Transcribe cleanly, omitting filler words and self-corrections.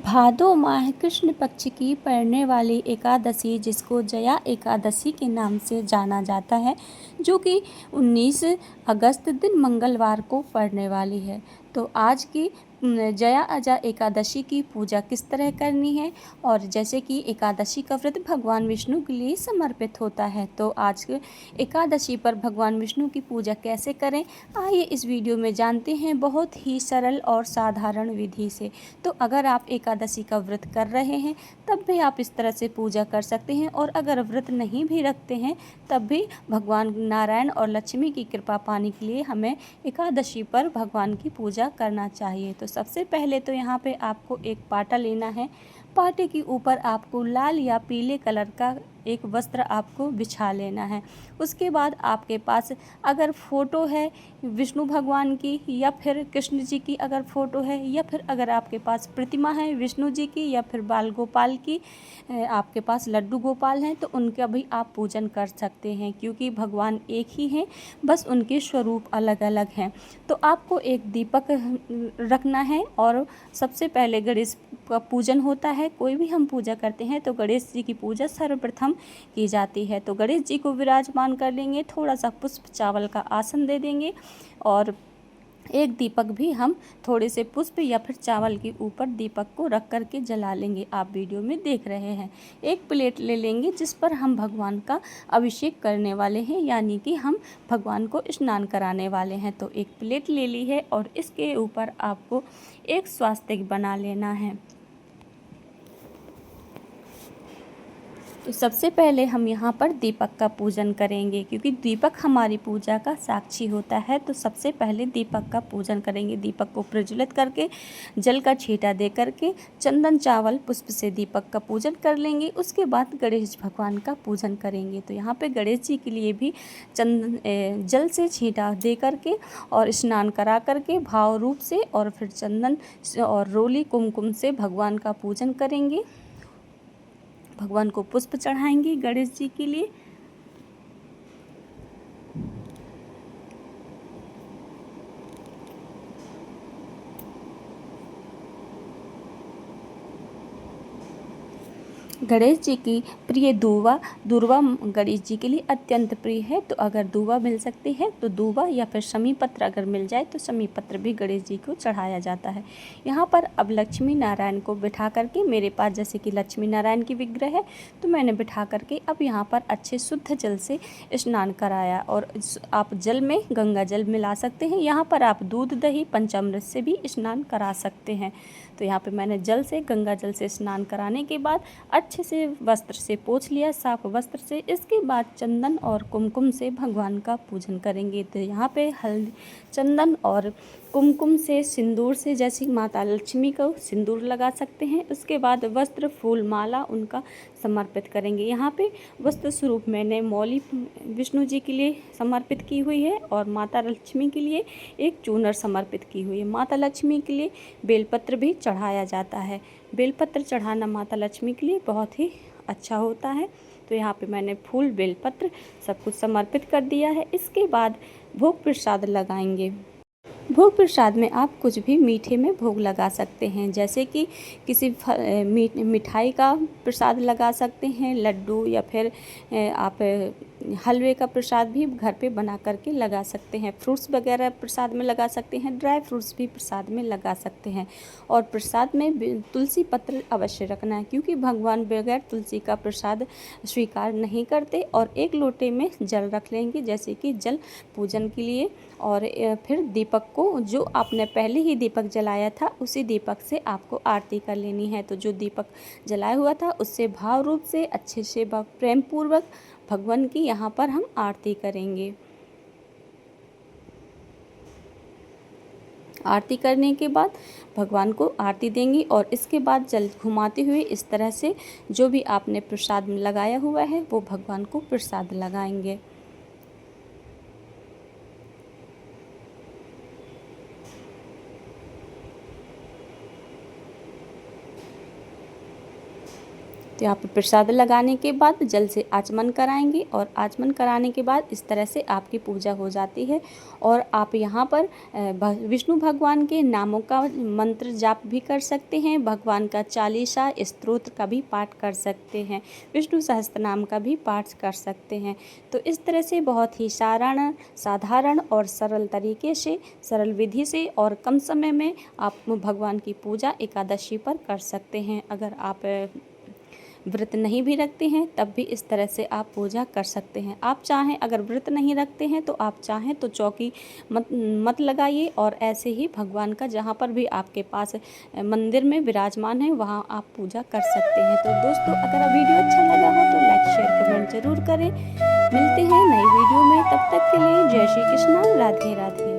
भादो माह कृष्ण पक्ष की पड़ने वाली एकादशी, जिसको जया एकादशी के नाम से जाना जाता है, जो कि 19 अगस्त दिन मंगलवार को पड़ने वाली है। तो आज की जया अजा एकादशी की पूजा किस तरह करनी है, और जैसे कि एकादशी का व्रत भगवान विष्णु के लिए समर्पित होता है, तो आज एकादशी पर भगवान विष्णु की पूजा कैसे करें, आइए इस वीडियो में जानते हैं बहुत ही सरल और साधारण विधि से। तो अगर आप एकादशी का व्रत कर रहे हैं तब भी आप इस तरह से पूजा कर सकते हैं, और अगर व्रत नहीं भी रखते हैं तब भी भगवान नारायण और लक्ष्मी की कृपा पाने के लिए हमें एकादशी पर भगवान की पूजा करना चाहिए। तो सबसे पहले तो यहाँ पे आपको एक पाटा लेना है। पाटे के ऊपर आपको लाल या पीले कलर का एक वस्त्र आपको बिछा लेना है। उसके बाद आपके पास अगर फ़ोटो है विष्णु भगवान की, या फिर कृष्ण जी की अगर फ़ोटो है, या फिर अगर आपके पास प्रतिमा है विष्णु जी की, या फिर बाल गोपाल की, आपके पास लड्डू गोपाल हैं, तो उनका भी आप पूजन कर सकते हैं, क्योंकि भगवान एक ही हैं, बस उनके स्वरूप अलग अलग हैं। तो आपको एक दीपक रखना है, और सबसे पहले गणेश का पूजन होता है। कोई भी हम पूजा करते हैं तो गणेश जी की पूजा सर्वप्रथम की जाती है। तो गणेश जी को विराजमान कर लेंगे, थोड़ा सा पुष्प चावल का आसन दे देंगे, और एक दीपक भी हम थोड़े से पुष्प या फिर चावल के ऊपर दीपक को रख कर के जला लेंगे। आप वीडियो में देख रहे हैं। एक प्लेट ले लेंगे जिस पर हम भगवान का अभिषेक करने वाले हैं, यानी कि हम भगवान को स्नान कराने वाले हैं। तो एक प्लेट ले ली है, और इसके ऊपर आपको एक स्वास्तिक बना लेना है। तो सबसे पहले हम यहाँ पर दीपक का पूजन करेंगे, क्योंकि दीपक हमारी पूजा का साक्षी होता है। तो सबसे पहले दीपक का पूजन करेंगे। दीपक को प्रज्वलित करके जल का छींटा दे करके चंदन चावल पुष्प से दीपक का पूजन कर लेंगे। उसके बाद गणेश भगवान का पूजन करेंगे। तो यहाँ पे गणेश जी के लिए भी जल से छींटा दे करके और स्नान करा करके भाव रूप से, और फिर चंदन और रोली कुमकुम से भगवान का पूजन करेंगे। भगवान को पुष्प चढ़ाएंगे गणेश जी के लिए। गणेश जी की प्रिय दूर्वा गणेश जी के लिए अत्यंत प्रिय है। तो अगर दूर्वा मिल सकती है तो दूर्वा, या फिर शमी पत्र अगर मिल जाए तो शमी पत्र भी गणेश जी को चढ़ाया जाता है। यहाँ पर अब लक्ष्मी नारायण को बिठा करके, मेरे पास जैसे कि लक्ष्मी नारायण की विग्रह है तो मैंने बिठा करके अब यहाँ पर अच्छे शुद्ध जल से स्नान कराया। और आप जल में गंगा जल मिला सकते हैं। यहाँ पर आप दूध दही पंचामृत से भी स्नान करा सकते हैं। तो यहाँ पे मैंने जल से, गंगा जल से स्नान कराने के बाद अच्छे से वस्त्र से पोंछ लिया, साफ वस्त्र से। इसके बाद चंदन और कुमकुम से भगवान का पूजन करेंगे। तो यहाँ पे हल्दी, चंदन और कुमकुम से, सिंदूर से, जैसे माता लक्ष्मी को सिंदूर लगा सकते हैं। उसके बाद वस्त्र, फूल, माला उनका समर्पित करेंगे। यहाँ पे वस्त्र स्वरूप मैंने मौली विष्णु जी के लिए समर्पित की हुई है, और माता लक्ष्मी के लिए एक चूनर समर्पित की हुई है। माता लक्ष्मी के लिए बेलपत्र भी चढ़ाया जाता है। बेलपत्र चढ़ाना माता लक्ष्मी के लिए बहुत ही अच्छा होता है। तो यहाँ पे मैंने फूल, बेलपत्र सब कुछ समर्पित कर दिया है। इसके बाद भोग प्रसाद लगाएंगे। भोग प्रसाद में आप कुछ भी मीठे में भोग लगा सकते हैं, जैसे कि किसी मिठाई का प्रसाद लगा सकते हैं, लड्डू, या फिर आप हलवे का प्रसाद भी घर पे बना करके लगा सकते हैं। फ्रूट्स वगैरह प्रसाद में लगा सकते हैं, ड्राई फ्रूट्स भी प्रसाद में लगा सकते हैं। और प्रसाद में तुलसी पत्र अवश्य रखना है, क्योंकि भगवान बगैर तुलसी का प्रसाद स्वीकार नहीं करते। और एक लोटे में जल रख लेंगे, जैसे कि जल पूजन के लिए। और फिर दीपक को, जो आपने पहले ही दीपक जलाया था उसी दीपक से आपको आरती कर लेनी है। तो जो दीपक जलाया हुआ था उससे भाव रूप से अच्छे से प्रेम पूर्वक भगवान की यहाँ पर हम आरती करेंगे। आरती करने के बाद भगवान को आरती देंगे, और इसके बाद जल घुमाते हुए इस तरह से जो भी आपने प्रसाद में लगाया हुआ है वो भगवान को प्रसाद लगाएंगे। तो तो यहाँ पर प्रसाद लगाने के बाद जल से आचमन कराएंगे और आचमन कराने के बाद इस तरह से आपकी पूजा हो जाती है। और आप यहाँ पर विष्णु भगवान के नामों का मंत्र जाप भी कर सकते हैं, भगवान का चालीसा स्तोत्र का भी पाठ कर सकते हैं, विष्णु सहस्त्रनाम का भी पाठ कर सकते हैं। तो इस तरह से बहुत ही साधारण और सरल तरीके से, सरल विधि से और कम समय में आप भगवान की पूजा एकादशी पर कर सकते हैं। अगर आप व्रत नहीं भी रखते हैं तब भी इस तरह से आप पूजा कर सकते हैं। आप चाहें, अगर व्रत नहीं रखते हैं तो आप चाहें तो चौकी मत लगाइए और ऐसे ही भगवान का जहाँ पर भी आपके पास मंदिर में विराजमान है वहाँ आप पूजा कर सकते हैं। तो दोस्तों, अगर वीडियो अच्छा लगा हो तो लाइक शेयर कमेंट ज़रूर करें। मिलते हैं नई वीडियो में, तब तक के लिए जय श्री कृष्णा, राधे राधे।